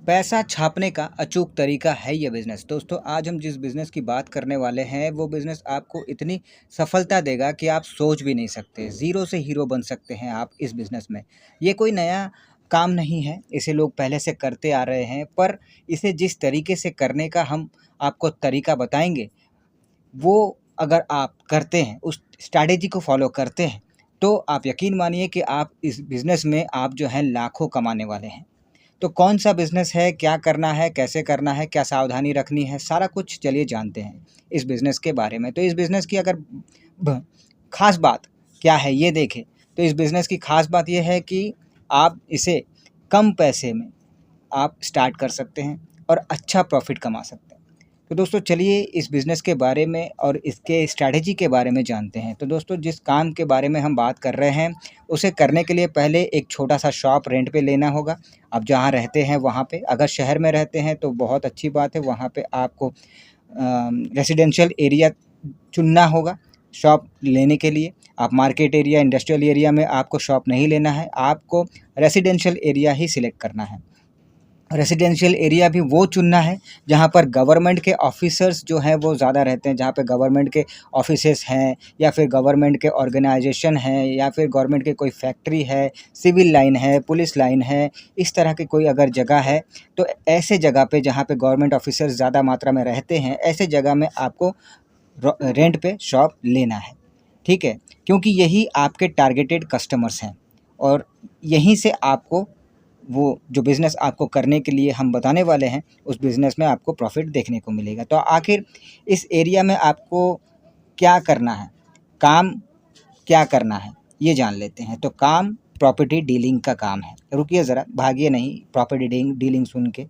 पैसा छापने का अचूक तरीका है ये बिज़नेस। दोस्तों, आज हम जिस बिज़नेस की बात करने वाले हैं, वो बिज़नेस आपको इतनी सफलता देगा कि आप सोच भी नहीं सकते। ज़ीरो से हीरो बन सकते हैं आप इस बिज़नेस में। ये कोई नया काम नहीं है, इसे लोग पहले से करते आ रहे हैं, पर इसे जिस तरीके से करने का हम आपको तरीका बताएँगे, वो अगर आप करते हैं, उस स्ट्रैटेजी को फ़ॉलो करते हैं, तो आप यकीन मानिए कि आप इस बिज़नेस में आप जो है लाखों कमाने वाले हैं। तो कौन-सा बिज़नेस है, क्या करना है, कैसे करना है, क्या सावधानी रखनी है, सारा कुछ चलिए जानते हैं इस बिज़नेस के बारे में। तो इस बिज़नेस की अगर ब ख़ास बात क्या है ये देखें, तो इस बिज़नेस की ख़ास बात ये है कि आप इसे कम पैसे में आप स्टार्ट कर सकते हैं और अच्छा प्रॉफ़िट कमा सकते हैं। तो दोस्तों, चलिए इस बिज़नेस के बारे में और इसके स्ट्रैटेजी के बारे में जानते हैं। तो दोस्तों, जिस काम के बारे में हम बात कर रहे हैं, उसे करने के लिए पहले एक छोटा-सा शॉप रेंट पे लेना होगा। आप जहाँ रहते हैं वहाँ पे, अगर शहर में रहते हैं तो बहुत अच्छी बात है, वहाँ पे आपको रेज़िडेंशियल एरिया चुनना होगा शॉप लेने के लिए। आप मार्केट एरिया, इंडस्ट्रियल एरिया में आपको शॉप नहीं लेना है, आपको रेज़िडेंशियल एरिया ही सिलेक्ट करना है। रेसिडेंशियल एरिया भी वो चुनना है जहाँ पर गवर्नमेंट के ऑफिसर्स जो हैं वो ज़्यादा रहते हैं, जहाँ पे गवर्नमेंट के ऑफिसेस हैं या फिर गवर्नमेंट के ऑर्गेनाइजेशन हैं या फिर गवर्नमेंट की कोई फैक्ट्री है, सिविल लाइन है, पुलिस लाइन है, इस तरह की कोई अगर जगह है, तो ऐसे जगह पे जहाँ पे गवर्नमेंट ऑफिसर्स ज़्यादा मात्रा में रहते हैं, ऐसे जगह में आपको रेंट पे शॉप लेना है। ठीक है? क्योंकि यही आपके टारगेटेड कस्टमर्स हैं और यहीं से आपको वो जो बिज़नेस आपको करने के लिए हम बताने वाले हैं, उस बिज़नेस में आपको प्रॉफ़िट देखने को मिलेगा। तो आखिर इस एरिया में आपको क्या करना है? काम क्या करना है? ये जान लेते हैं। तो काम प्रॉपर्टी डीलिंग का काम है। रुकिए ज़रा, भागिए नहीं प्रॉपर्टी डीलिंग सुन के।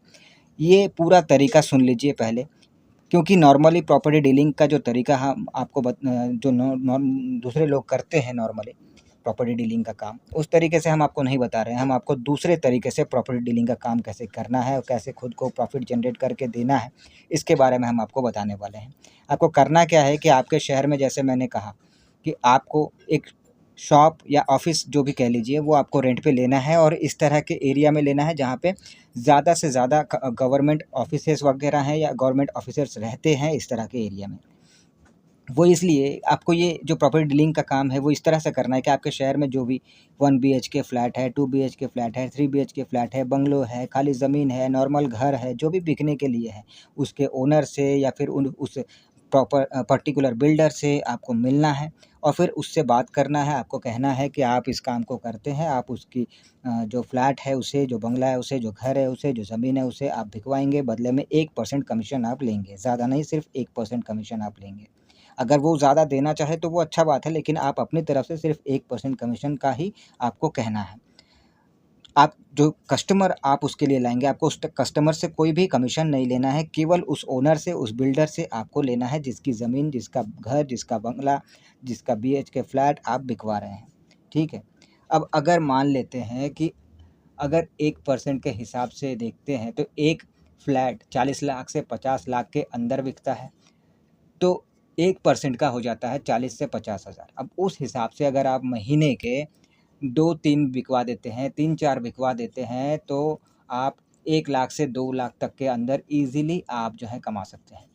ये पूरा तरीका सुन लीजिए पहले, क्योंकि नॉर्मली प्रॉपर्टी डीलिंग का जो तरीका हम आपको जो दूसरे लोग करते हैं नॉर्मली प्रॉपर्टी डीलिंग का काम, उस तरीके से हम आपको नहीं बता रहे हैं। हम आपको दूसरे तरीके से प्रॉपर्टी डीलिंग का काम कैसे करना है और कैसे खुद को प्रॉफिट जनरेट करके देना है, इसके बारे में हम आपको बताने वाले हैं। आपको करना क्या है कि आपके शहर में, जैसे मैंने कहा, कि आपको एक शॉप या ऑफ़िस जो भी कह लीजिए, वो आपको रेंट पे लेना है और इस तरह के एरिया में लेना है जहाँ पे ज़्यादा से ज़्यादा गवर्नमेंट ऑफिसेज़ वगैरह हैं या गवर्नमेंट ऑफिसर्स रहते हैं इस तरह के एरिया में। वो इसलिए आपको ये जो प्रॉपर्टी डीलिंग का काम है वो इस तरह से करना है कि आपके शहर में जो भी 1 बीएचके फ्लैट है, 2 बीएचके फ्लैट है, 3 बीएचके फ्लैट है, बंगलो है, खाली ज़मीन है, नॉर्मल घर है, जो भी बिकने के लिए है, उसके ओनर से या फिर उस पर्टिकुलर बिल्डर से आपको मिलना है और फिर उससे बात करना है। आपको कहना है कि आप इस काम को करते हैं, आप उसकी जो फ्लैट है उसे, जो बंगला है उसे, जो घर है उसे, जो ज़मीन है उसे आप बिकवाएँगे, बदले में 1% कमीशन आप लेंगे। ज़्यादा नहीं, सिर्फ़ 1% कमीशन आप लेंगे। अगर वो ज़्यादा देना चाहे तो वो अच्छा बात है, लेकिन आप अपनी तरफ से सिर्फ़ 1% कमीशन का ही आपको कहना है। आप जो कस्टमर आप उसके लिए लाएँगे, आपको उस कस्टमर से कोई भी कमीशन नहीं लेना है, केवल उस ओनर से, उस बिल्डर से आपको लेना है जिसकी ज़मीन, जिसका घर, जिसका बंगला, जिसका बीएचके फ्लैट आप बिकवा रहे हैं। ठीक है? अब अगर मान लेते हैं कि अगर 1% के हिसाब से देखते हैं तो एक फ्लैट 40 लाख से 50 लाख के अंदर बिकता है। तो 1% का हो जाता है 40 से 50,000। अब उस हिसाब से अगर आप महीने के 2-3 बिकवा देते हैं, 3-4 बिकवा देते हैं, तो आप 1 लाख से 2 लाख तक के अंदर ईज़िली आप जो है कमा सकते हैं।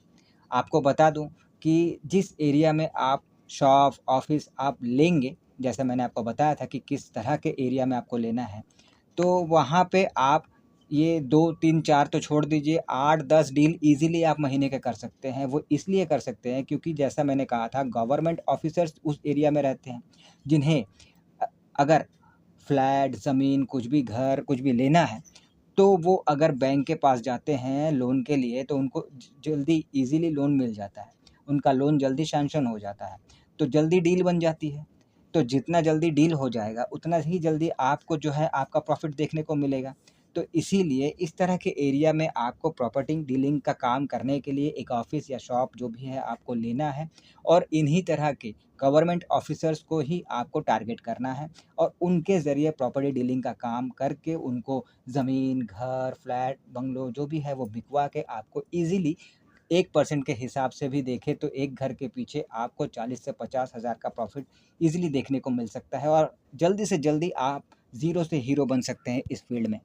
आपको बता दूँ कि जिस एरिया में आप शॉप, ऑफ़िस आप लेंगे, जैसे मैंने आपको बताया था कि किस तरह के एरिया में आपको लेना है, तो वहाँ पे आप ये 2, 3, 4 तो छोड़ दीजिए, 8-10 डील ईज़िली आप महीने के कर सकते हैं। वो इसलिए कर सकते हैं क्योंकि जैसा मैंने कहा था, गवर्नमेंट ऑफ़िसर्स उस एरिया में रहते हैं, जिन्हें अ, अगर फ्लैट, ज़मीन, कुछ भी घर, कुछ भी लेना है, तो वो अगर बैंक के पास जाते हैं लोन के लिए, तो उनको जल्दी ईज़िली लोन मिल जाता है। उनका लोन जल्दी सैंक्शन हो जाता है, तो जल्दी डील बन जाती है। तो जितना जल्दी डील हो जाएगा, उतना ही जल्दी आपको जो है आपका प्रॉफ़िट देखने को मिलेगा। तो इसीलिए इस तरह के एरिया में आपको प्रॉपर्टी डीलिंग का काम करने के लिए एक ऑफ़िस या शॉप जो भी है आपको लेना है और इन्हीं तरह के गवर्नमेंट ऑफ़िसर्स को ही आपको टारगेट करना है और उनके ज़रिए प्रॉपर्टी डीलिंग का काम करके उनको ज़मीन, घर, फ्लैट, बंगलो जो भी है वो बिकवा के आपको ईज़िली 1% के हिसाब से भी देखें तो एक घर के पीछे आपको 40 से 50,000 का प्रॉफ़िट ईज़िली देखने को मिल सकता है और जल्दी से जल्दी आप ज़ीरो से हीरो बन सकते हैं इस फ़ील्ड में।